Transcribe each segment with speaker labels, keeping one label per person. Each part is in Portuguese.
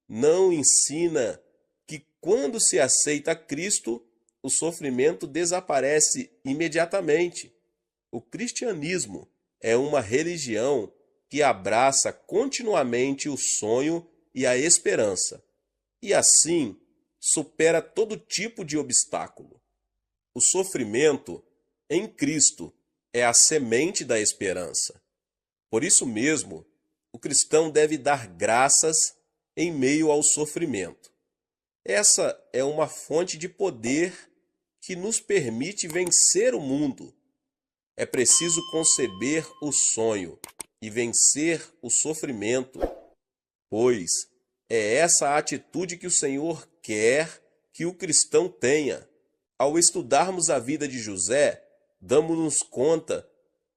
Speaker 1: não ensina que quando se aceita Cristo, o sofrimento desaparece imediatamente. O cristianismo é uma religião que abraça continuamente o sonho e a esperança, e assim supera todo tipo de obstáculo. O sofrimento em Cristo é a semente da esperança. Por isso mesmo, o cristão deve dar graças em meio ao sofrimento. Essa é uma fonte de poder que nos permite vencer o mundo. É preciso conceber o sonho e vencer o sofrimento, pois é essa a atitude que o Senhor quer que o cristão tenha. Ao estudarmos a vida de José, damos-nos conta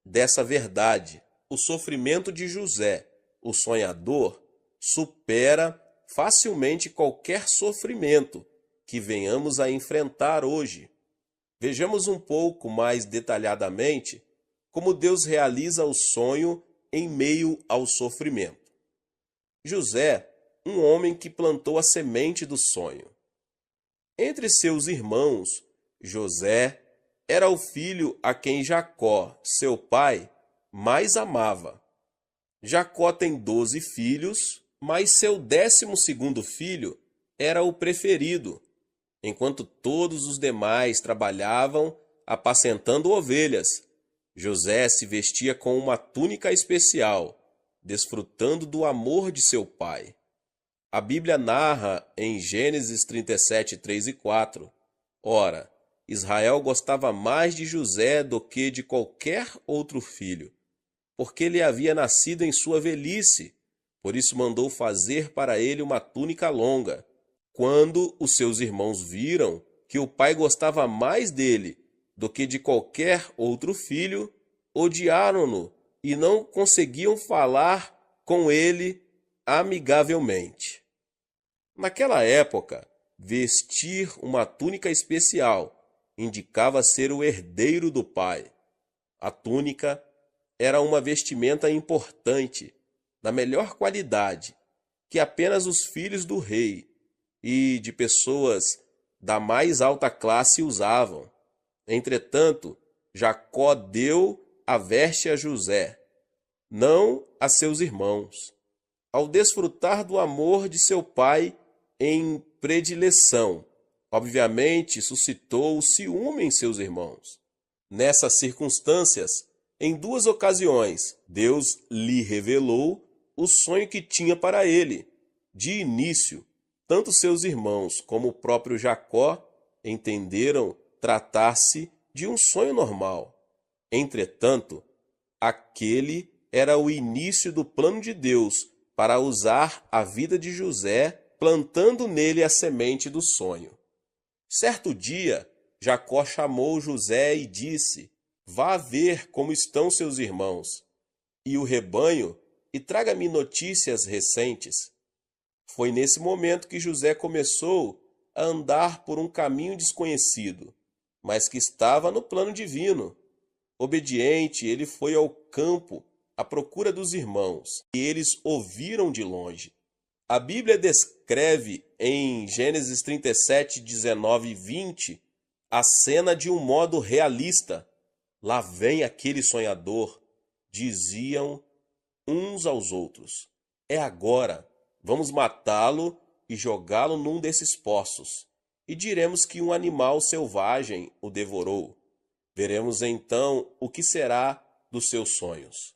Speaker 1: dessa verdade. O sofrimento de José, o sonhador, supera facilmente qualquer sofrimento que venhamos a enfrentar hoje. Vejamos um pouco mais detalhadamente como Deus realiza o sonho em meio ao sofrimento. José, um homem que plantou a semente do sonho. Entre seus irmãos, José era o filho a quem Jacó, seu pai, mais amava. Jacó tem 12 filhos, mas seu 12º filho era o preferido, enquanto todos os demais trabalhavam apacentando ovelhas. José se vestia com uma túnica especial, desfrutando do amor de seu pai. A Bíblia narra em Gênesis 37, 3 e 4: Ora, Israel gostava mais de José do que de qualquer outro filho, porque ele havia nascido em sua velhice. Por isso mandou fazer para ele uma túnica longa. Quando os seus irmãos viram que o pai gostava mais dele do que de qualquer outro filho, odiaram-no e não conseguiam falar com ele amigavelmente. Naquela época, vestir uma túnica especial indicava ser o herdeiro do pai. A túnica era uma vestimenta importante, da melhor qualidade, que apenas os filhos do rei e de pessoas da mais alta classe usavam. Entretanto, Jacó deu a veste a José, não a seus irmãos. Ao desfrutar do amor de seu pai em predileção, obviamente suscitou o ciúme em seus irmãos. Nessas circunstâncias, em 2 ocasiões, Deus lhe revelou o sonho que tinha para ele. De início, tanto seus irmãos como o próprio Jacó entenderam tratar-se de um sonho normal. Entretanto, aquele era o início do plano de Deus para usar a vida de José, plantando nele a semente do sonho. Certo dia, Jacó chamou José e disse: Vá ver como estão seus irmãos e o rebanho e traga-me notícias recentes. Foi nesse momento que José começou a andar por um caminho desconhecido, mas que estava no plano divino. Obediente, ele foi ao campo à procura dos irmãos, e eles ouviram de longe. A Bíblia descreve em Gênesis 37, 19 e 20 a cena de um modo realista. Lá vem aquele sonhador, diziam uns aos outros. É agora, vamos matá-lo e jogá-lo num desses poços, e diremos que um animal selvagem o devorou. Veremos então o que será dos seus sonhos.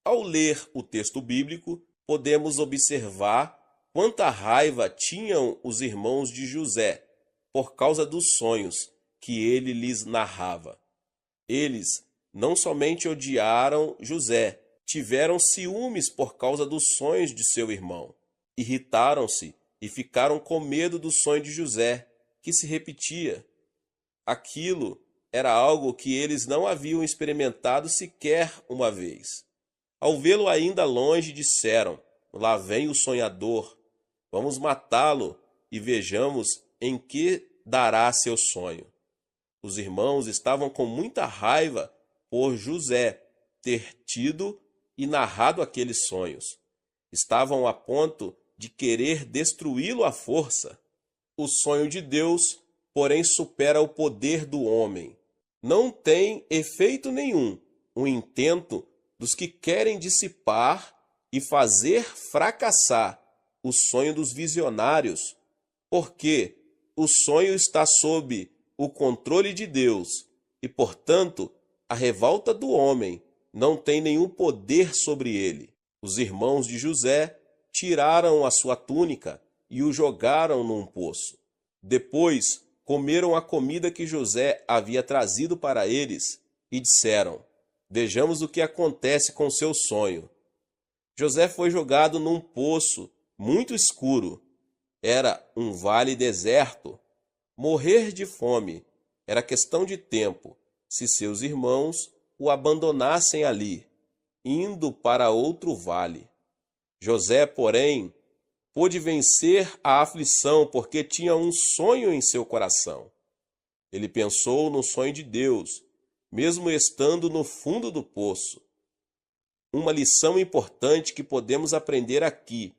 Speaker 1: Ao ler o texto bíblico, podemos observar quanta raiva tinham os irmãos de José por causa dos sonhos que ele lhes narrava. Eles não somente odiaram José, tiveram ciúmes por causa dos sonhos de seu irmão. Irritaram-se e ficaram com medo do sonho de José, que se repetia. Aquilo era algo que eles não haviam experimentado sequer uma vez. Ao vê-lo ainda longe, disseram: Lá vem o sonhador, vamos matá-lo e vejamos em que dará seu sonho. Os irmãos estavam com muita raiva por José ter tido e narrado aqueles sonhos. Estavam a ponto de querer destruí-lo à força. O sonho de Deus, porém, supera o poder do homem. Não tem efeito nenhum o intento dos que querem dissipar e fazer fracassar o sonho dos visionários, porque o sonho está sob o controle de Deus e, portanto, a revolta do homem não tem nenhum poder sobre ele. Os irmãos de José tiraram a sua túnica e o jogaram num poço. Depois comeram a comida que José havia trazido para eles e disseram: vejamos o que acontece com seu sonho. José foi jogado num poço muito escuro. Era um vale deserto. Morrer de fome era questão de tempo se seus irmãos o abandonassem ali, indo para outro vale. José, porém, pôde vencer a aflição porque tinha um sonho em seu coração. Ele pensou no sonho de Deus, mesmo estando no fundo do poço. Uma lição importante que podemos aprender aqui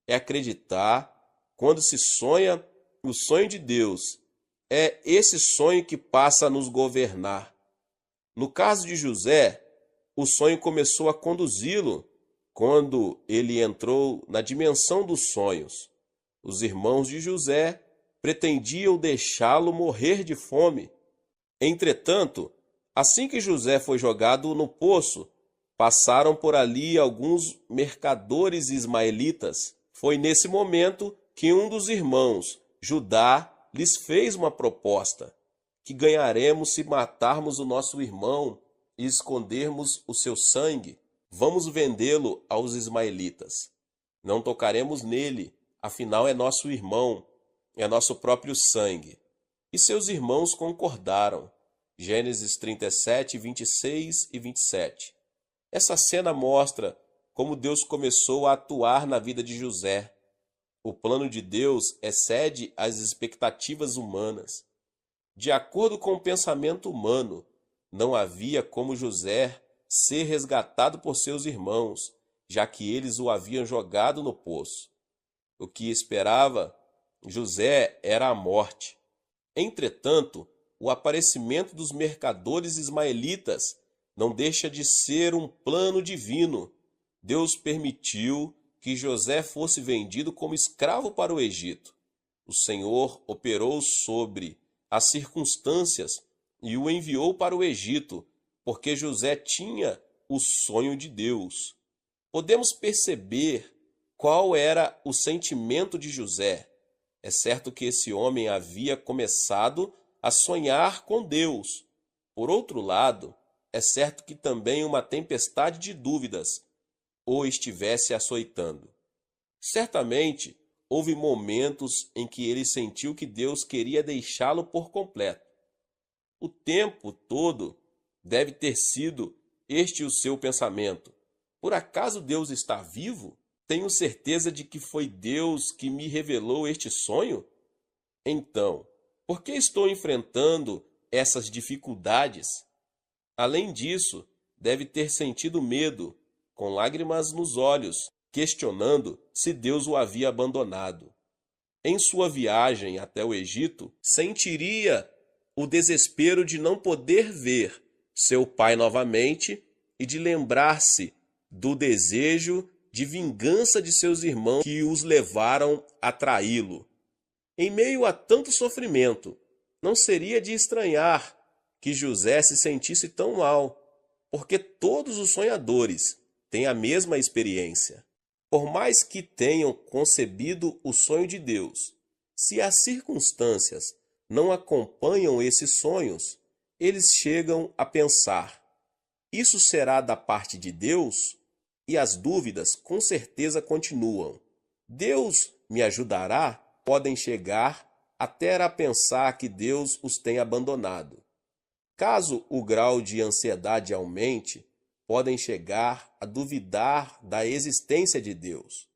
Speaker 1: é acreditar, quando se sonha o sonho de Deus, é esse sonho que passa a nos governar. No caso de José, o sonho começou a conduzi-lo quando ele entrou na dimensão dos sonhos. Os irmãos de José pretendiam deixá-lo morrer de fome. Entretanto, assim que José foi jogado no poço, passaram por ali alguns mercadores ismaelitas. Foi nesse momento que um dos irmãos, Judá, lhes fez uma proposta: que ganharemos se matarmos o nosso irmão e escondermos o seu sangue? Vamos vendê-lo aos ismaelitas. Não tocaremos nele, afinal é nosso irmão, é nosso próprio sangue. E seus irmãos concordaram. Gênesis 37, 26 e 27. Essa cena mostra como Deus começou a atuar na vida de José. O plano de Deus excede as expectativas humanas. De acordo com o pensamento humano, não havia como José ser resgatado por seus irmãos, já que eles o haviam jogado no poço. O que esperava José era a morte. Entretanto, o aparecimento dos mercadores ismaelitas não deixa de ser um plano divino. Deus permitiu que José fosse vendido como escravo para o Egito. O Senhor operou sobre as circunstâncias e o enviou para o Egito, porque José tinha o sonho de Deus. Podemos perceber qual era o sentimento de José. É certo que esse homem havia começado a sonhar com Deus. Por outro lado, é certo que também uma tempestade de dúvidas o estivesse açoitando. Certamente, houve momentos em que ele sentiu que Deus queria deixá-lo por completo. O tempo todo deve ter sido este o seu pensamento. Por acaso Deus está vivo? Tenho certeza de que foi Deus que me revelou este sonho? Então, por que estou enfrentando essas dificuldades? Além disso, deve ter sentido medo, com lágrimas nos olhos, questionando se Deus o havia abandonado. Em sua viagem até o Egito, sentiria o desespero de não poder ver seu pai novamente e de lembrar-se do desejo de vingança de seus irmãos que os levaram a traí-lo. Em meio a tanto sofrimento, não seria de estranhar que José se sentisse tão mal, porque todos os sonhadores têm a mesma experiência. Por mais que tenham concebido o sonho de Deus, se as circunstâncias não acompanham esses sonhos, eles chegam a pensar: isso será da parte de Deus? E as dúvidas com certeza continuam. Deus me ajudará? Podem chegar até a pensar que Deus os tem abandonado. Caso o grau de ansiedade aumente, podem chegar a duvidar da existência de Deus.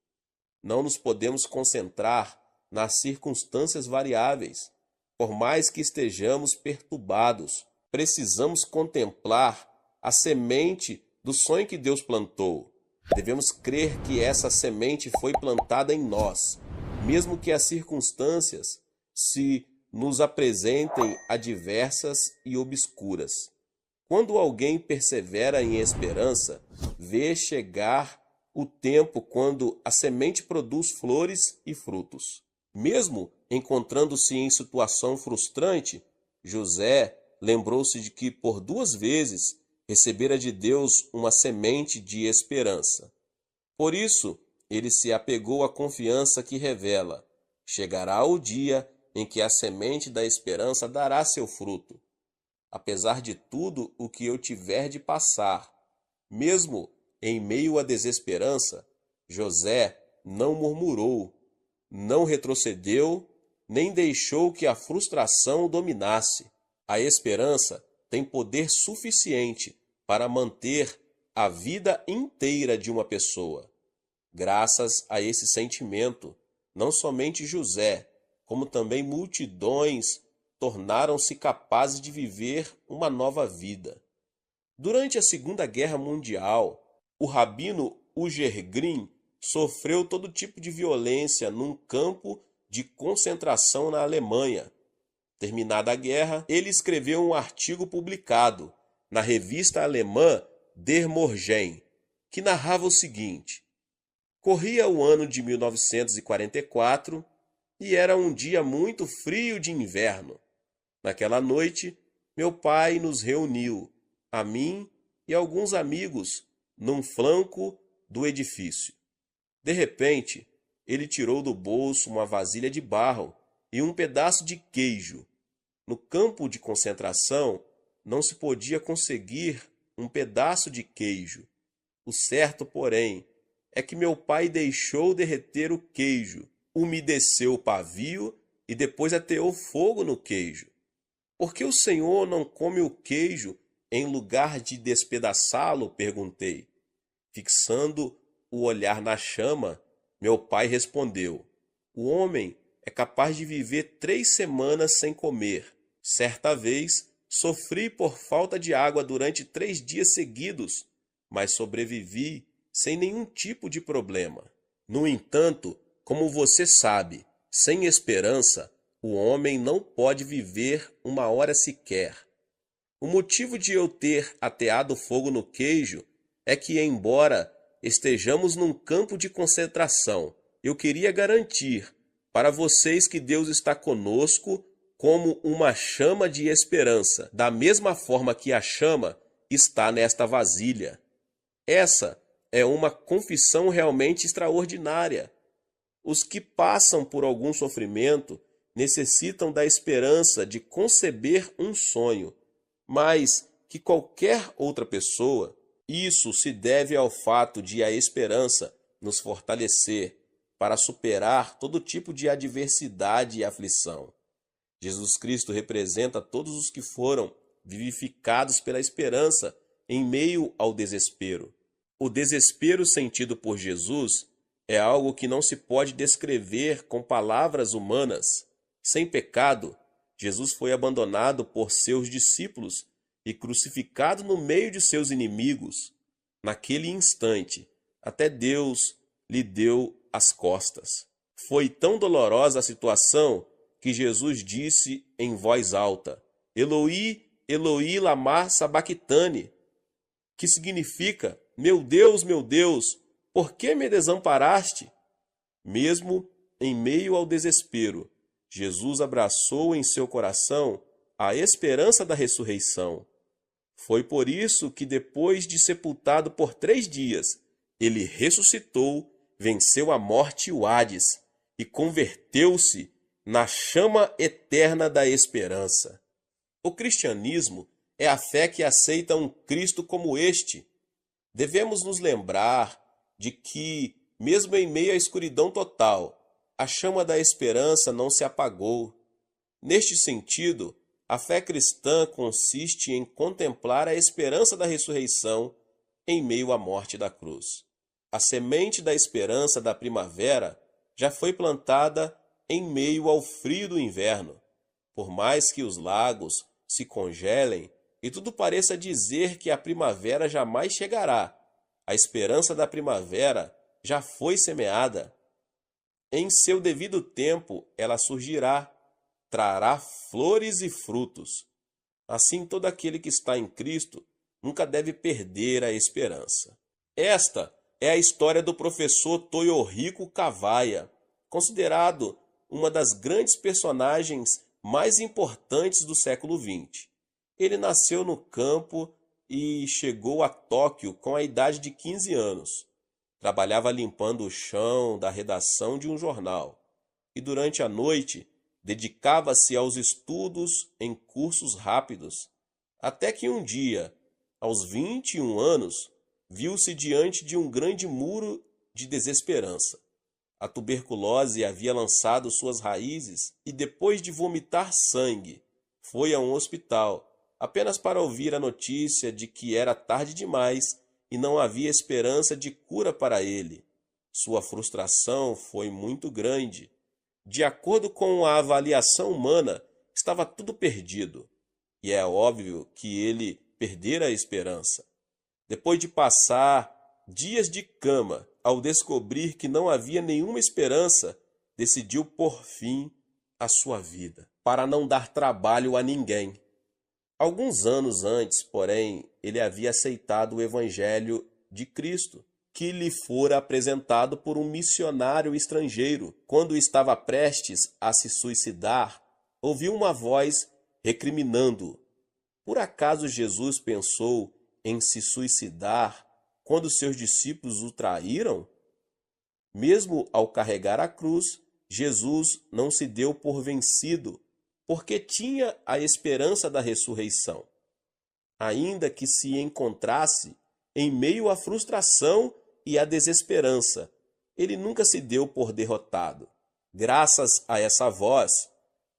Speaker 1: Não nos podemos concentrar nas circunstâncias variáveis. Por mais que estejamos perturbados, precisamos contemplar a semente do sonho que Deus plantou. Devemos crer que essa semente foi plantada em nós, mesmo que as circunstâncias se nos apresentem adversas e obscuras. Quando alguém persevera em esperança, vê chegar o tempo quando a semente produz flores e frutos. Mesmo encontrando-se em situação frustrante, José lembrou-se de que por 2 vezes recebera de Deus uma semente de esperança. Por isso, ele se apegou à confiança que revela: chegará o dia em que a semente da esperança dará seu fruto. Apesar de tudo o que eu tiver de passar, mesmo em meio à desesperança, José não murmurou, não retrocedeu, nem deixou que a frustração o dominasse. A esperança tem poder suficiente para manter a vida inteira de uma pessoa. Graças a esse sentimento, não somente José, como também multidões tornaram-se capazes de viver uma nova vida. Durante a Segunda Guerra Mundial, o rabino Uger Green sofreu todo tipo de violência num campo de concentração na Alemanha. Terminada a guerra, ele escreveu um artigo publicado na revista alemã Der Morgen, que narrava o seguinte: corria o ano de 1944 e era um dia muito frio de inverno. Naquela noite, meu pai nos reuniu, a mim e alguns amigos, num flanco do edifício. De repente, ele tirou do bolso uma vasilha de barro e um pedaço de queijo. No campo de concentração, não se podia conseguir um pedaço de queijo. O certo, porém, é que meu pai deixou derreter o queijo, umedeceu o pavio e depois ateou fogo no queijo. Por que o senhor não come o queijo em lugar de despedaçá-lo? Perguntei. Fixando o olhar na chama, meu pai respondeu: o homem é capaz de viver 3 semanas sem comer. Certa vez, sofri por falta de água durante 3 dias seguidos, mas sobrevivi sem nenhum tipo de problema. No entanto, como você sabe, sem esperança, o homem não pode viver uma hora sequer. O motivo de eu ter ateado fogo no queijo é que, embora estejamos num campo de concentração, eu queria garantir para vocês que Deus está conosco como uma chama de esperança, da mesma forma que a chama está nesta vasilha. Essa é uma confissão realmente extraordinária. Os que passam por algum sofrimento necessitam da esperança de conceber um sonho, mais que qualquer outra pessoa. Isso se deve ao fato de a esperança nos fortalecer para superar todo tipo de adversidade e aflição. Jesus Cristo representa todos os que foram vivificados pela esperança em meio ao desespero. O desespero sentido por Jesus é algo que não se pode descrever com palavras humanas. Sem pecado, Jesus foi abandonado por seus discípulos e crucificado no meio de seus inimigos. Naquele instante, até Deus lhe deu as costas. Foi tão dolorosa a situação que Jesus disse em voz alta: Eloi, Eloi, lama sabachthani, que significa: meu Deus, por que me desamparaste? Mesmo em meio ao desespero, Jesus abraçou em seu coração a esperança da ressurreição. Foi por isso que, depois de sepultado por 3 dias, ele ressuscitou, venceu a morte e o Hades e converteu-se na chama eterna da esperança. O cristianismo é a fé que aceita um Cristo como este. Devemos nos lembrar de que, mesmo em meio à escuridão total, a chama da esperança não se apagou. Neste sentido, a fé cristã consiste em contemplar a esperança da ressurreição em meio à morte da cruz. A semente da esperança da primavera já foi plantada em meio ao frio do inverno. Por mais que os lagos se congelem e tudo pareça dizer que a primavera jamais chegará, A esperança da primavera já foi semeada. Em seu devido tempo ela surgirá, trará flores e frutos. Assim, todo aquele que está em Cristo nunca deve perder a esperança. Esta é a história do professor Toyohiko Kawaya, considerado uma das grandes personagens mais importantes do século XX. Ele nasceu no campo e chegou a Tóquio com a idade de 15 anos. Trabalhava limpando o chão da redação de um jornal e durante a noite dedicava-se aos estudos em cursos rápidos, até que um dia, aos 21 anos, viu-se diante de um grande muro de desesperança. A tuberculose havia lançado suas raízes e, depois de vomitar sangue, foi a um hospital, apenas para ouvir a notícia de que era tarde demais e não havia esperança de cura para ele. Sua frustração foi muito grande. De acordo com a avaliação humana, estava tudo perdido. E é óbvio que ele perdera a esperança. Depois de passar dias de cama, ao descobrir que não havia nenhuma esperança, decidiu por fim a sua vida, para não dar trabalho a ninguém. Alguns anos antes, porém, ele havia aceitado o Evangelho de Cristo, que lhe fora apresentado por um missionário estrangeiro. Quando estava prestes a se suicidar, ouviu uma voz recriminando-o. Por acaso Jesus pensou em se suicidar quando seus discípulos o traíram? Mesmo ao carregar a cruz, Jesus não se deu por vencido, porque tinha a esperança da ressurreição. Ainda que se encontrasse em meio à frustração e à desesperança, ele nunca se deu por derrotado. Graças a essa voz,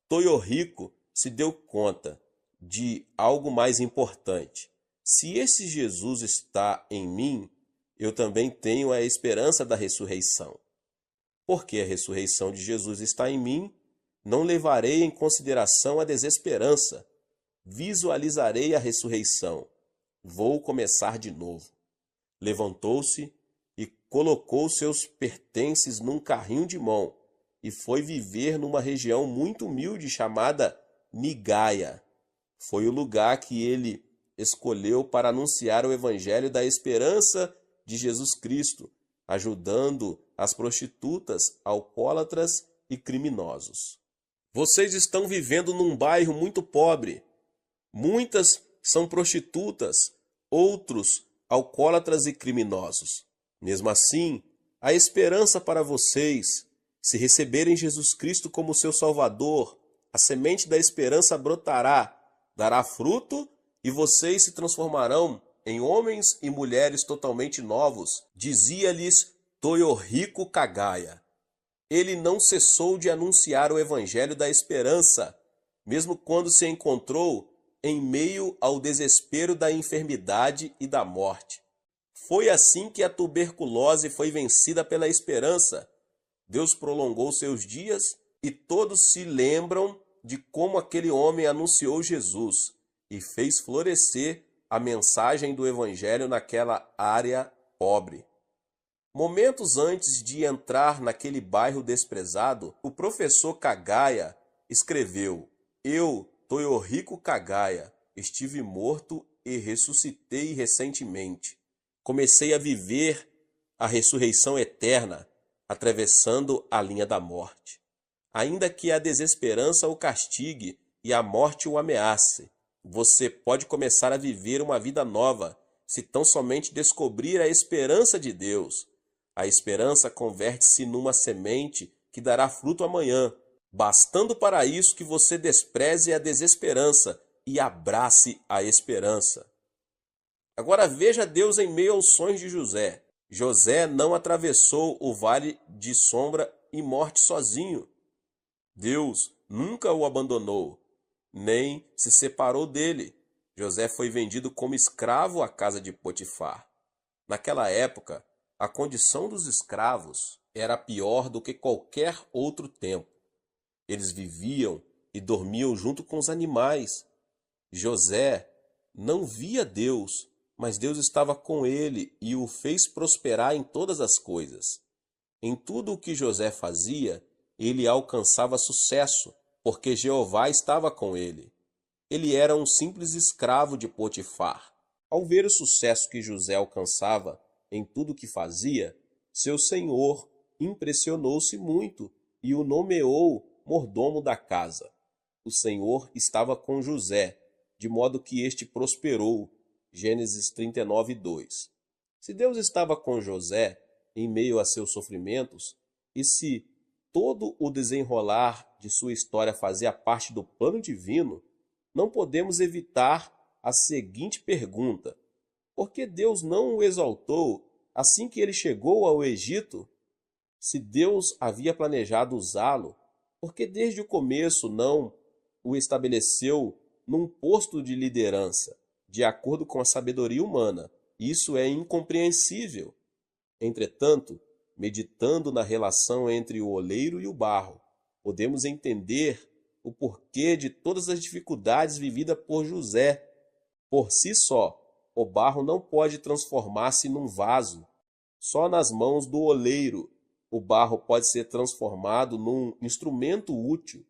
Speaker 1: Toyohiko se deu conta de algo mais importante. Se esse Jesus está em mim, eu também tenho a esperança da ressurreição. Porque a ressurreição de Jesus está em mim, não levarei em consideração a desesperança. Visualizarei a ressurreição. Vou começar de novo. Levantou-se e colocou seus pertences num carrinho de mão e foi viver numa região muito humilde chamada Niigaya. Foi o lugar que ele escolheu para anunciar o evangelho da esperança de Jesus Cristo, ajudando as prostitutas, alcoólatras e criminosos. Vocês estão vivendo num bairro muito pobre. Muitas são prostitutas, outros alcoólatras e criminosos. Mesmo assim, há esperança para vocês. Se receberem Jesus Cristo como seu Salvador, a semente da esperança brotará, dará fruto e vocês se transformarão em homens e mulheres totalmente novos, dizia-lhes Toyohiko Kawaya. Ele não cessou de anunciar o evangelho da esperança, mesmo quando se encontrou em meio ao desespero da enfermidade e da morte. Foi assim que a tuberculose foi vencida pela esperança. Deus prolongou seus dias e todos se lembram de como aquele homem anunciou Jesus e fez florescer a mensagem do evangelho naquela área pobre. Momentos antes de entrar naquele bairro desprezado, o professor Kawaya escreveu: Eu, Toyohiko Kawaya, estive morto e ressuscitei recentemente. Comecei a viver a ressurreição eterna, atravessando a linha da morte. Ainda que a desesperança o castigue e a morte o ameace, você pode começar a viver uma vida nova, se tão somente descobrir a esperança de Deus. A esperança converte-se numa semente que dará fruto amanhã, bastando para isso que você despreze a desesperança e abrace a esperança. Agora veja Deus em meio aos sonhos de José. José não atravessou o vale de sombra e morte sozinho. Deus nunca o abandonou, nem se separou dele. José foi vendido como escravo à casa de Potifar. Naquela época, a condição dos escravos era pior do que qualquer outro tempo. Eles viviam e dormiam junto com os animais. José não via Deus, Mas Deus estava com ele e o fez prosperar em todas as coisas. Em tudo o que José fazia, ele alcançava sucesso, porque Jeová estava com ele. Ele era um simples escravo de Potifar. Ao ver o sucesso que José alcançava em tudo o que fazia, seu senhor impressionou-se muito e o nomeou mordomo da casa. O Senhor estava com José, de modo que este prosperou. Gênesis 39:2. Se Deus estava com José em meio a seus sofrimentos, e se todo o desenrolar de sua história fazia parte do plano divino, não podemos evitar a seguinte pergunta: por que Deus não o exaltou assim que ele chegou ao Egito? Se Deus havia planejado usá-lo, por que desde o começo não o estabeleceu num posto de liderança, de acordo com a sabedoria humana? Isso é incompreensível. Entretanto, meditando na relação entre o oleiro e o barro, podemos entender o porquê de todas as dificuldades vividas por José. Por si só, o barro não pode transformar-se num vaso. Só nas mãos do oleiro o barro pode ser transformado num instrumento útil.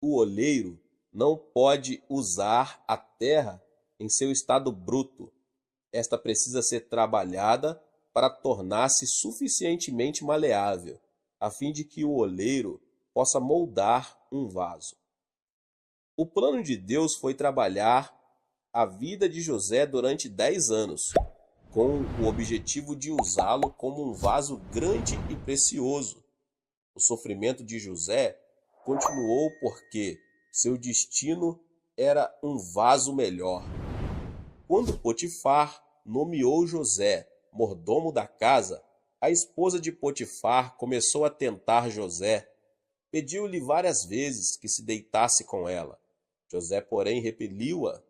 Speaker 1: O oleiro não pode usar a terra em seu estado bruto. Esta precisa ser trabalhada para tornar-se suficientemente maleável, a fim de que o oleiro possa moldar um vaso. O plano de Deus foi trabalhar a vida de José durante 10 anos, com o objetivo de usá-lo como um vaso grande e precioso. O sofrimento de José continuou porque seu destino era um vaso melhor. Quando Potifar nomeou José mordomo da casa, a esposa de Potifar começou a tentar José. Pediu-lhe várias vezes que se deitasse com ela. José, porém, repeliu-a.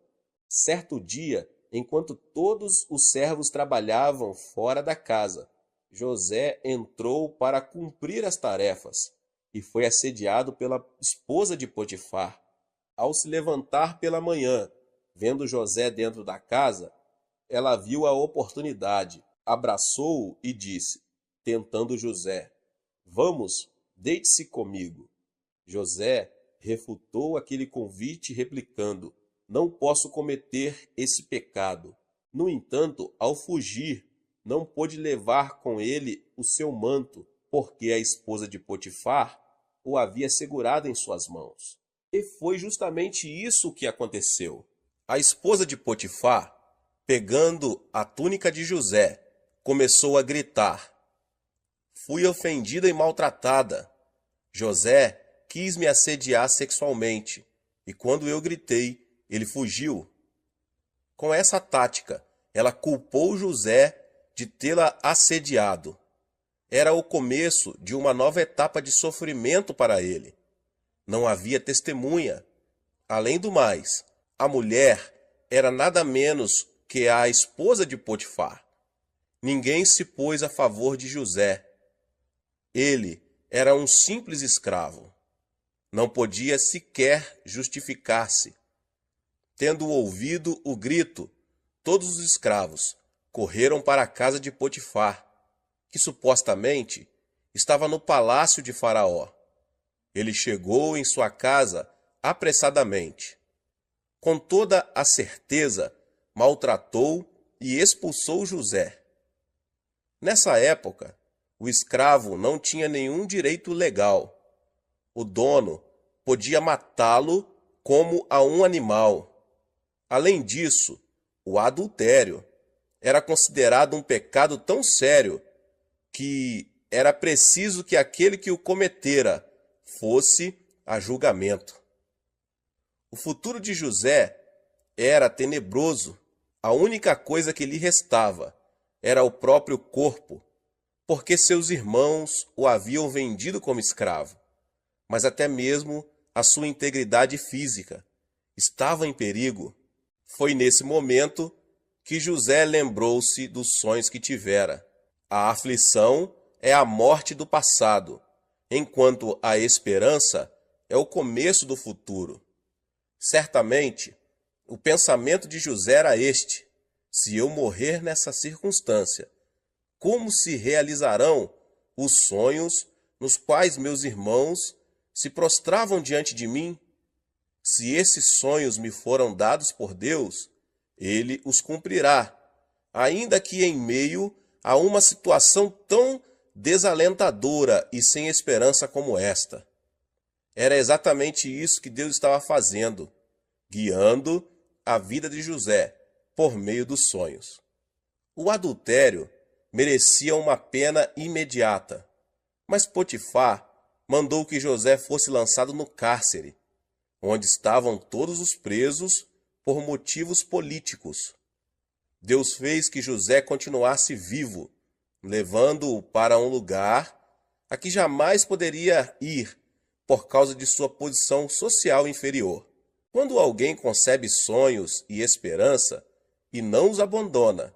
Speaker 1: Certo dia, enquanto todos os servos trabalhavam fora da casa, José entrou para cumprir as tarefas e foi assediado pela esposa de Potifar. Ao se levantar pela manhã, vendo José dentro da casa, ela viu a oportunidade, abraçou-o e disse, tentando José: "Vamos, deite-se comigo." José refutou aquele convite, replicando: "Não posso cometer esse pecado." No entanto, ao fugir, não pôde levar com ele o seu manto, porque a esposa de Potifar o havia segurado em suas mãos. E foi justamente isso que aconteceu. A esposa de Potifar, pegando a túnica de José, começou a gritar: "Fui ofendida e maltratada. José quis me assediar sexualmente, e quando eu gritei, ele fugiu." Com essa tática, ela culpou José de tê-la assediado. Era o começo de uma nova etapa de sofrimento para ele. Não havia testemunha. Além do mais, a mulher era nada menos que a esposa de Potifar. Ninguém se pôs a favor de José. Ele era um simples escravo. Não podia sequer justificar-se. Tendo ouvido o grito, todos os escravos correram para a casa de Potifar, que supostamente estava no palácio de Faraó. Ele chegou em sua casa apressadamente. Com toda a certeza, maltratou e expulsou José. Nessa época, o escravo não tinha nenhum direito legal. O dono podia matá-lo como a um animal. Além disso, o adultério era considerado um pecado tão sério que era preciso que aquele que o cometera fosse a julgamento. O futuro de José era tenebroso. A única coisa que lhe restava era o próprio corpo, porque seus irmãos o haviam vendido como escravo. Mas até mesmo a sua integridade física estava em perigo. Foi nesse momento que José lembrou-se dos sonhos que tivera. A aflição é a morte do passado, enquanto a esperança é o começo do futuro. Certamente, o pensamento de José era este: Se eu morrer nessa circunstância, como se realizarão os sonhos nos quais meus irmãos se prostravam diante de mim? Se esses sonhos me foram dados por Deus, ele os cumprirá, ainda que em meio a uma situação tão desalentadora e sem esperança como esta. Era exatamente isso que Deus estava fazendo, guiando a vida de José por meio dos sonhos. O adultério merecia uma pena imediata, mas Potifar mandou que José fosse lançado no cárcere, onde estavam todos os presos por motivos políticos. Deus fez que José continuasse vivo, levando-o para um lugar a que jamais poderia ir por causa de sua posição social inferior. Quando alguém concebe sonhos e esperança e não os abandona,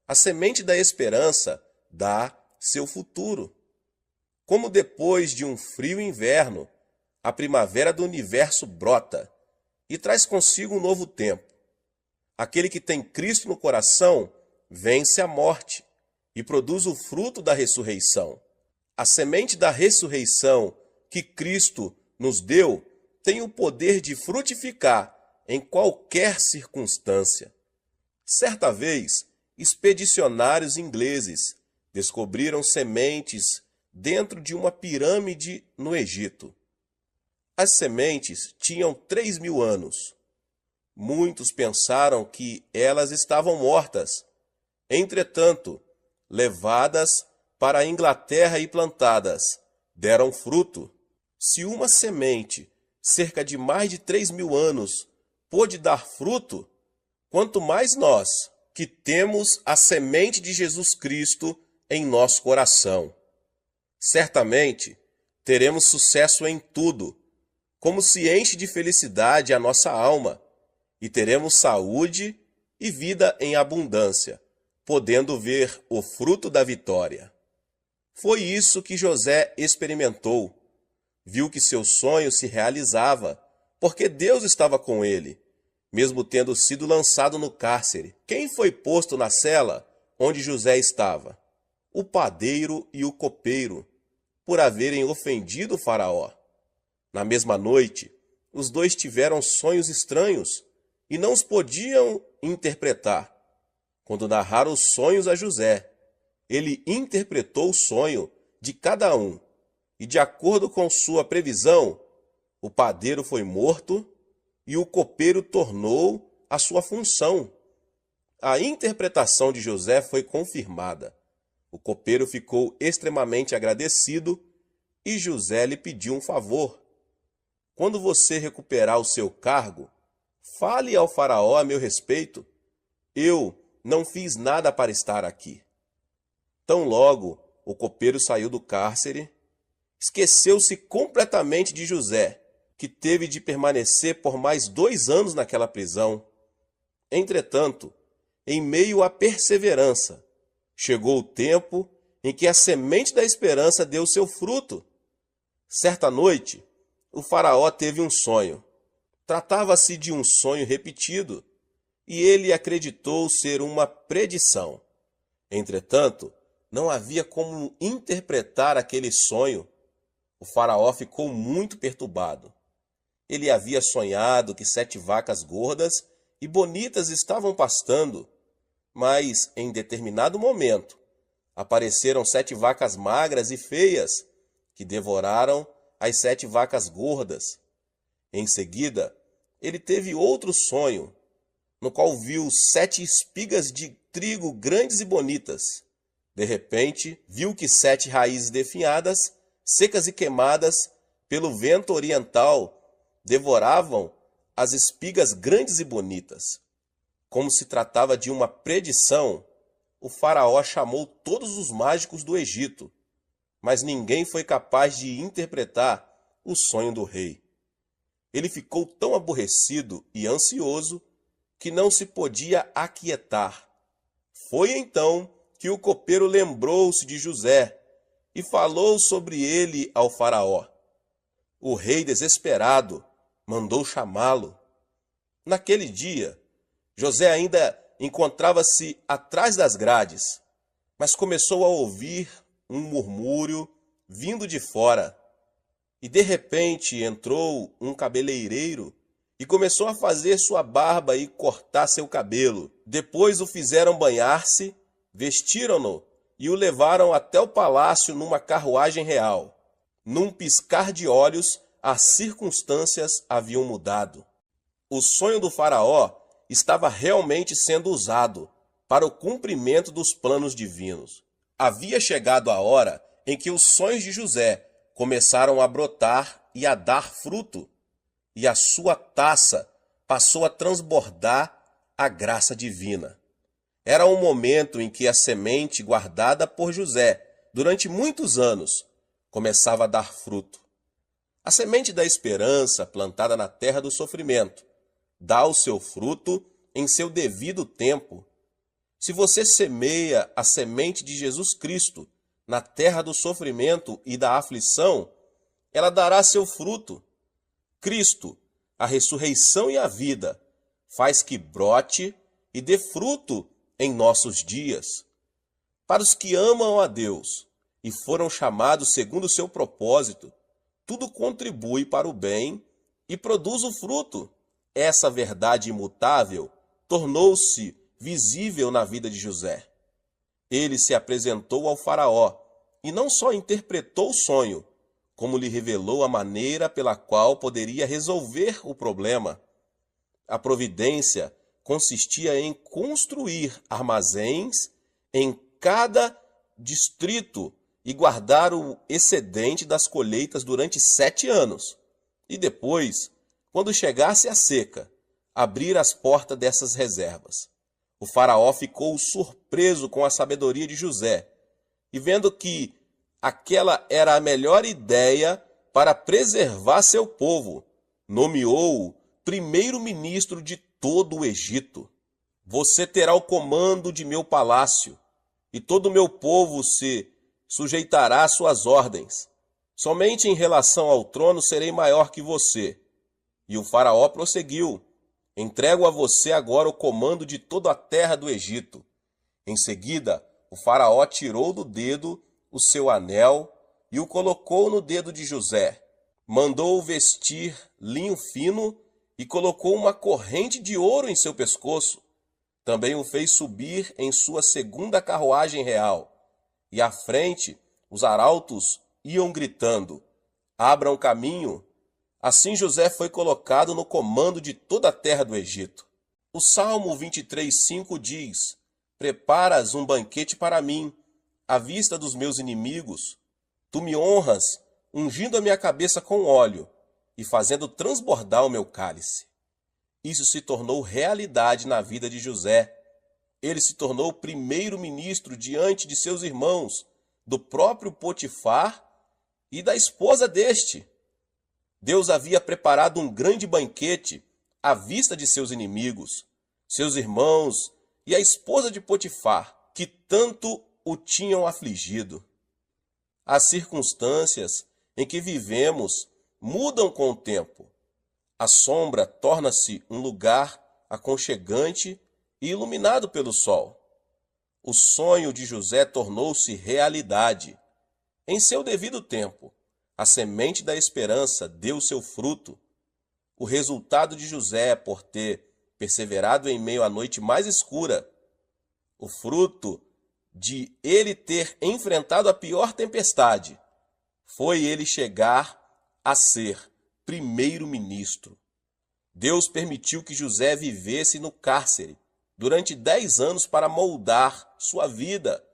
Speaker 1: a semente da esperança dá seu futuro. Como depois de um frio inverno, a primavera do universo brota e traz consigo um novo tempo. Aquele que tem Cristo no coração vence a morte e produz o fruto da ressurreição. A semente da ressurreição que Cristo nos deu tem o poder de frutificar em qualquer circunstância. Certa vez, expedicionários ingleses descobriram sementes dentro de uma pirâmide no Egito. As sementes tinham 3.000 anos. Muitos pensaram que elas estavam mortas. Entretanto, levadas para a Inglaterra e plantadas, deram fruto. Se uma semente, cerca de mais de 3.000 anos, pôde dar fruto, quanto mais nós, que temos a semente de Jesus Cristo em nosso coração. Certamente, teremos sucesso em tudo, como se enche de felicidade a nossa alma, e teremos saúde e vida em abundância, podendo ver o fruto da vitória. Foi isso que José experimentou. Viu que seu sonho se realizava, porque Deus estava com ele, mesmo tendo sido lançado no cárcere. Quem foi posto na cela onde José estava? O padeiro e o copeiro, por haverem ofendido o faraó. Na mesma noite, os dois tiveram sonhos estranhos e não os podiam interpretar. Quando narraram os sonhos a José, ele interpretou o sonho de cada um, e de acordo com sua previsão, o padeiro foi morto e o copeiro tornou a sua função. A interpretação de José foi confirmada. O copeiro ficou extremamente agradecido e José lhe pediu um favor. Quando você recuperar o seu cargo, fale ao faraó a meu respeito. Eu não fiz nada para estar aqui. Tão logo o copeiro saiu do cárcere, esqueceu-se completamente de José, que teve de permanecer por mais 2 anos naquela prisão. Entretanto, em meio à perseverança, chegou o tempo em que a semente da esperança deu seu fruto. Certa noite, o faraó teve um sonho. Tratava-se de um sonho repetido, e ele acreditou ser uma predição. Entretanto, não havia como interpretar aquele sonho. O faraó ficou muito perturbado. Ele havia sonhado que 7 vacas gordas e bonitas estavam pastando, mas em determinado momento apareceram 7 vacas magras e feias, que devoraram as 7 vacas gordas. Em seguida, ele teve outro sonho, no qual viu 7 espigas de trigo grandes e bonitas. De repente, viu que 7 raízes definhadas, secas e queimadas pelo vento oriental, devoravam as espigas grandes e bonitas. Como se tratava de uma predição, o faraó chamou todos os mágicos do Egito, mas ninguém foi capaz de interpretar o sonho do rei. Ele ficou tão aborrecido e ansioso que não se podia aquietar. Foi então que o copeiro lembrou-se de José e falou sobre ele ao faraó. O rei, desesperado, mandou chamá-lo. Naquele dia, José ainda encontrava-se atrás das grades, mas começou a ouvir um murmúrio vindo de fora. E de repente entrou um cabeleireiro e começou a fazer sua barba e cortar seu cabelo. Depois o fizeram banhar-se, vestiram-no e o levaram até o palácio numa carruagem real. Num piscar de olhos, as circunstâncias haviam mudado. O sonho do faraó estava realmente sendo usado para o cumprimento dos planos divinos. Havia chegado a hora em que os sonhos de José começaram a brotar e a dar fruto, e a sua taça passou a transbordar a graça divina. Era um momento em que a semente guardada por José durante muitos anos começava a dar fruto. A semente da esperança plantada na terra do sofrimento dá o seu fruto em seu devido tempo. Se você semeia a semente de Jesus Cristo na terra do sofrimento e da aflição, ela dará seu fruto. Cristo, a ressurreição e a vida, faz que brote e dê fruto em nossos dias. Para os que amam a Deus e foram chamados segundo o seu propósito, tudo contribui para o bem e produz o fruto. Essa verdade imutável tornou-se visível na vida de José. Ele se apresentou ao faraó e não só interpretou o sonho, como lhe revelou a maneira pela qual poderia resolver o problema. A providência consistia em construir armazéns em cada distrito e guardar o excedente das colheitas durante 7 anos. E depois, quando chegasse a seca, abrir as portas dessas reservas. O faraó ficou surpreso com a sabedoria de José, e vendo que aquela era a melhor ideia para preservar seu povo, nomeou-o primeiro-ministro de todo o Egito. Você terá o comando de meu palácio, e todo o meu povo se sujeitará às suas ordens. Somente em relação ao trono serei maior que você. E o faraó prosseguiu: entrego a você agora o comando de toda a terra do Egito. Em seguida, o faraó tirou do dedo o seu anel e o colocou no dedo de José. Mandou-o vestir linho fino e colocou uma corrente de ouro em seu pescoço. Também o fez subir em sua segunda carruagem real. E à frente, os arautos iam gritando: abram caminho. Assim José foi colocado no comando de toda a terra do Egito. O Salmo 23:5 diz: preparas um banquete para mim, à vista dos meus inimigos. Tu me honras, ungindo a minha cabeça com óleo e fazendo transbordar o meu cálice. Isso se tornou realidade na vida de José. Ele se tornou primeiro-ministro diante de seus irmãos, do próprio Potifar e da esposa deste. Deus havia preparado um grande banquete à vista de seus inimigos, seus irmãos e a esposa de Potifar, que tanto o tinham afligido. As circunstâncias em que vivemos mudam com o tempo. A sombra torna-se um lugar aconchegante e iluminado pelo sol. O sonho de José tornou-se realidade. Em seu devido tempo, a semente da esperança deu seu fruto. O resultado de José por ter perseverado em meio à noite mais escura, o fruto de ele ter enfrentado a pior tempestade, foi ele chegar a ser primeiro-ministro. Deus permitiu que José vivesse no cárcere durante 10 anos para moldar sua vida,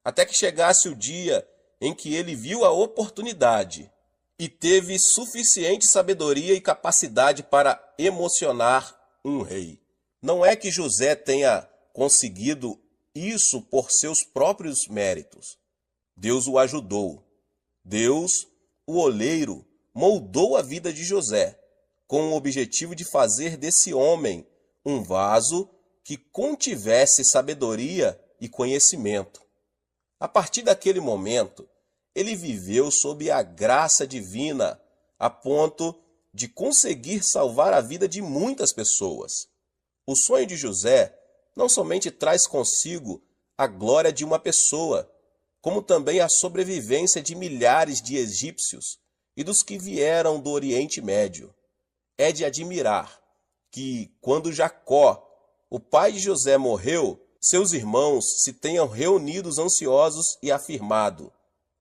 Speaker 1: até que chegasse o dia em que ele viu a oportunidade e teve suficiente sabedoria e capacidade para emocionar um rei. Não é que José tenha conseguido isso por seus próprios méritos. Deus o ajudou. Deus, o oleiro, moldou a vida de José, com o objetivo de fazer desse homem um vaso que contivesse sabedoria e conhecimento. A partir daquele momento, ele viveu sob a graça divina, a ponto de conseguir salvar a vida de muitas pessoas. O sonho de José não somente traz consigo a glória de uma pessoa, como também a sobrevivência de milhares de egípcios e dos que vieram do Oriente Médio. É de admirar que, quando Jacó, o pai de José, morreu, seus irmãos se tenham reunidos ansiosos e afirmado: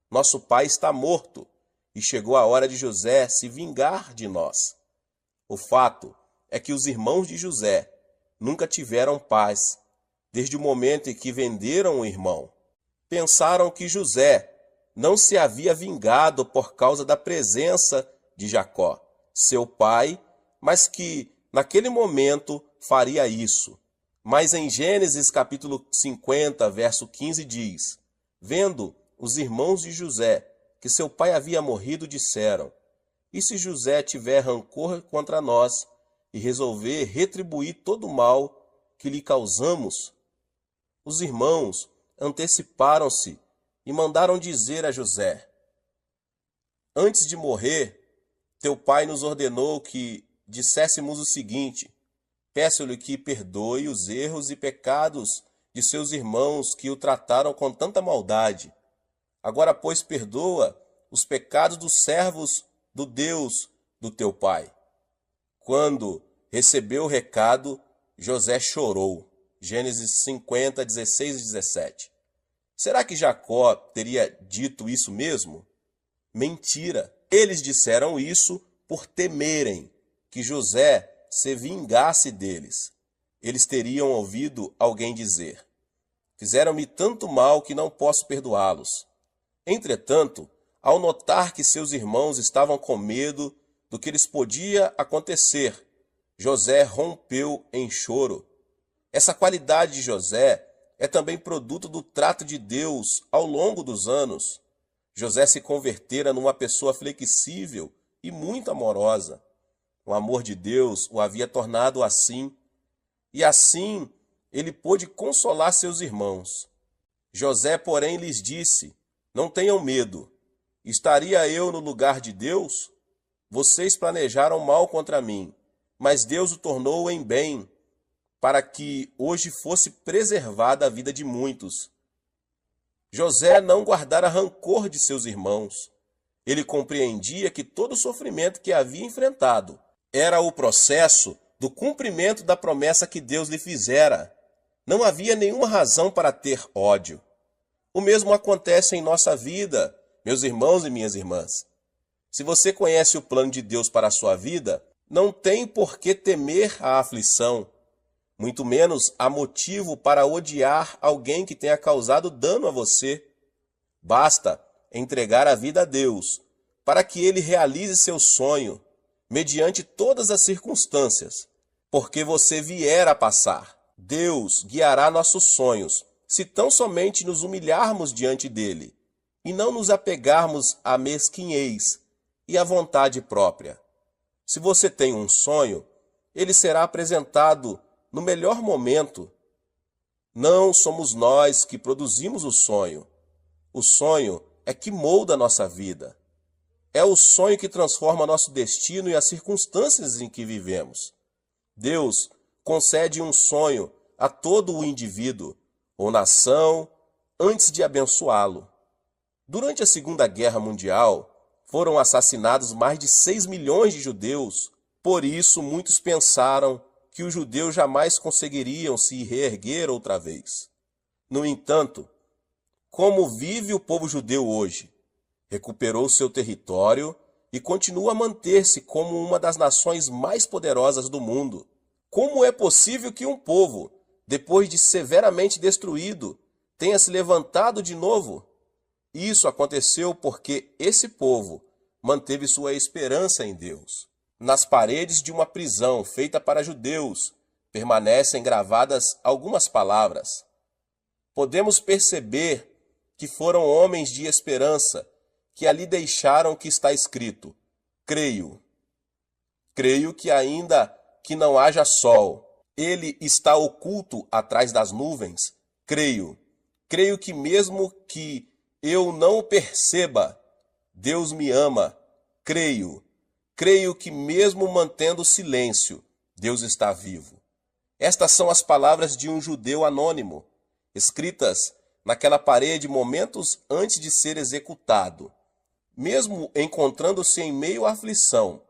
Speaker 1: nosso pai está morto, e chegou a hora de José se vingar de nós. O fato é que os irmãos de José nunca tiveram paz, desde o momento em que venderam o irmão. Pensaram que José não se havia vingado por causa da presença de Jacó, seu pai, mas que, naquele momento, faria isso. Mas em Gênesis capítulo 50, verso 15 diz: vendo os irmãos de José que seu pai havia morrido, disseram: e se José tiver rancor contra nós e resolver retribuir todo o mal que lhe causamos? Os irmãos anteciparam-se e mandaram dizer a José: antes de morrer, teu pai nos ordenou que disséssemos o seguinte: peço-lhe que perdoe os erros e pecados de seus irmãos que o trataram com tanta maldade. Agora, pois, perdoa os pecados dos servos do Deus do teu pai. Quando recebeu o recado, José chorou. Gênesis 50, 16 e 17. Será que Jacó teria dito isso mesmo? Mentira! Eles disseram isso por temerem que José se vingasse deles. Eles teriam ouvido alguém dizer: fizeram-me tanto mal que não posso perdoá-los. Entretanto, ao notar que seus irmãos estavam com medo do que lhes podia acontecer, José rompeu em choro. Essa qualidade de José é também produto do trato de Deus ao longo dos anos. José se convertera numa pessoa flexível e muito amorosa. O amor de Deus o havia tornado assim, e assim ele pôde consolar seus irmãos. José, porém, lhes disse: não tenham medo. Estaria eu no lugar de Deus? Vocês planejaram mal contra mim, mas Deus o tornou em bem, para que hoje fosse preservada a vida de muitos. José não guardara rancor de seus irmãos. Ele compreendia que todo o sofrimento que havia enfrentado era o processo do cumprimento da promessa que Deus lhe fizera. Não havia nenhuma razão para ter ódio. O mesmo acontece em nossa vida, meus irmãos e minhas irmãs. Se você conhece o plano de Deus para a sua vida, não tem por que temer a aflição, muito menos há motivo para odiar alguém que tenha causado dano a você. Basta entregar a vida a Deus, para que Ele realize seu sonho, mediante todas as circunstâncias, porque você vier a passar. Deus guiará nossos sonhos, se tão somente nos humilharmos diante dele, e não nos apegarmos à mesquinhez e à vontade própria. Se você tem um sonho, ele será apresentado no melhor momento. Não somos nós que produzimos o sonho. O sonho é que molda a nossa vida. É o sonho que transforma nosso destino e as circunstâncias em que vivemos. Deus concede um sonho a todo o indivíduo ou nação antes de abençoá-lo. Durante a Segunda Guerra Mundial, foram assassinados mais de 6 milhões de judeus. Por isso, muitos pensaram que os judeus jamais conseguiriam se reerguer outra vez. No entanto, como vive o povo judeu hoje? Recuperou seu território e continua a manter-se como uma das nações mais poderosas do mundo. Como é possível que um povo, depois de severamente destruído, tenha se levantado de novo? Isso aconteceu porque esse povo manteve sua esperança em Deus. Nas paredes de uma prisão feita para judeus, permanecem gravadas algumas palavras. Podemos perceber que foram homens de esperança que ali deixaram o que está escrito: creio. Creio que ainda que não haja sol, ele está oculto atrás das nuvens. Creio. Creio que mesmo que eu não o perceba, Deus me ama. Creio. Creio que mesmo mantendo silêncio, Deus está vivo. Estas são as palavras de um judeu anônimo, escritas naquela parede momentos antes de ser executado. Mesmo encontrando-se em meio à aflição,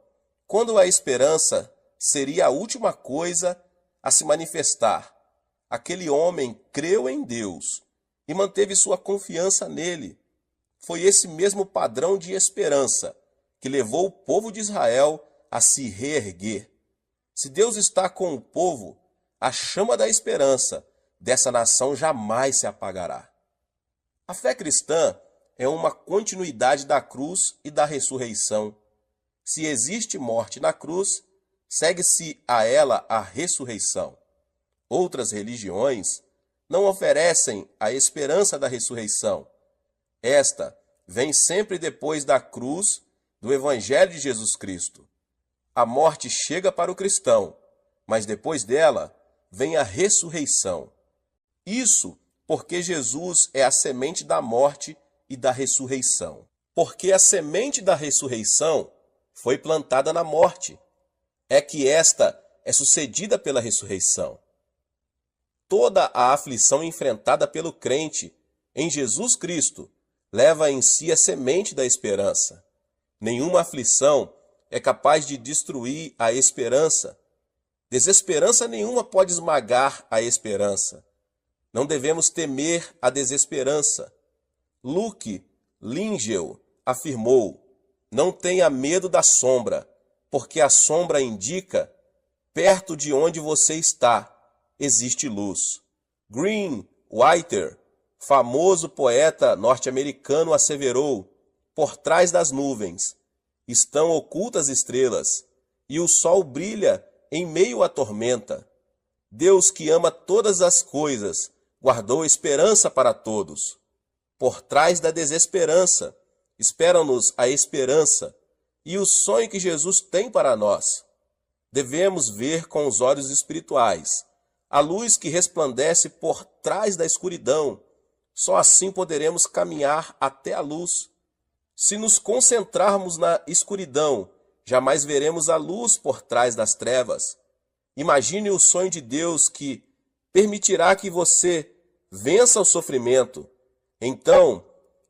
Speaker 1: quando a esperança seria a última coisa a se manifestar, aquele homem creu em Deus e manteve sua confiança nele. Foi esse mesmo padrão de esperança que levou o povo de Israel a se reerguer. Se Deus está com o povo, a chama da esperança dessa nação jamais se apagará. A fé cristã é uma continuidade da cruz e da ressurreição. Se existe morte na cruz, segue-se a ela a ressurreição. Outras religiões não oferecem a esperança da ressurreição. Esta vem sempre depois da cruz do Evangelho de Jesus Cristo. A morte chega para o cristão, mas depois dela vem a ressurreição. Isso porque Jesus é a semente da morte e da ressurreição. Porque a semente da ressurreição foi plantada na morte, é que esta é sucedida pela ressurreição. Toda a aflição enfrentada pelo crente em Jesus Cristo leva em si a semente da esperança. Nenhuma aflição é capaz de destruir a esperança. Desesperança nenhuma pode esmagar a esperança. Não devemos temer a desesperança. Luke Lingel afirmou: não tenha medo da sombra, porque a sombra indica perto de onde você está existe luz. Green Whiter, famoso poeta norte-americano, asseverou: por trás das nuvens estão ocultas estrelas, e o sol brilha em meio à tormenta. Deus, que ama todas as coisas, guardou esperança para todos. Por trás da desesperança, espera-nos a esperança e o sonho que Jesus tem para nós. Devemos ver com os olhos espirituais a luz que resplandece por trás da escuridão. Só assim poderemos caminhar até a luz. Se nos concentrarmos na escuridão, jamais veremos a luz por trás das trevas. Imagine o sonho de Deus que permitirá que você vença o sofrimento. Então,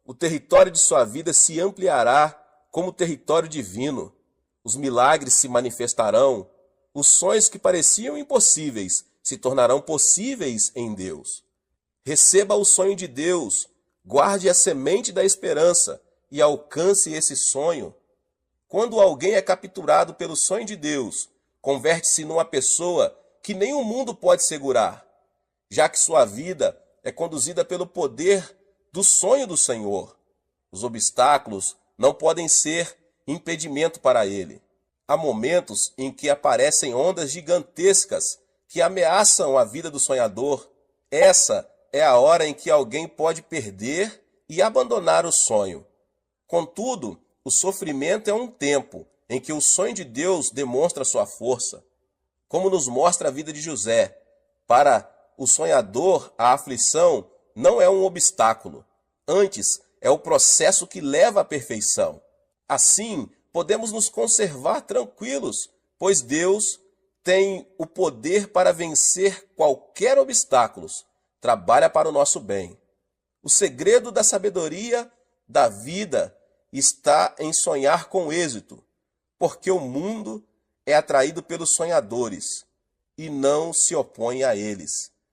Speaker 1: o território de sua vida se ampliará como território divino. Os milagres se manifestarão. Os sonhos que pareciam impossíveis se tornarão possíveis em Deus. Receba o sonho de Deus, guarde a semente da esperança e alcance esse sonho. Quando alguém é capturado pelo sonho de Deus, converte-se numa pessoa que nem o mundo pode segurar, já que sua vida é conduzida pelo poder do sonho do Senhor. Os obstáculos não podem ser impedimento para ele. Há momentos em que aparecem ondas gigantescas que ameaçam a vida do sonhador. Essa é a hora em que alguém pode perder e abandonar o sonho. Contudo, o sofrimento é um tempo em que o sonho de Deus demonstra sua força, como nos mostra a vida de José. Para o sonhador, a aflição não é um obstáculo, antes é o processo que leva à perfeição. Assim, podemos nos conservar tranquilos, pois Deus tem o poder para vencer qualquer obstáculo. Trabalha para o nosso bem. O segredo da sabedoria da vida está em sonhar com êxito, porque o mundo é atraído pelos sonhadores e não se opõe a eles.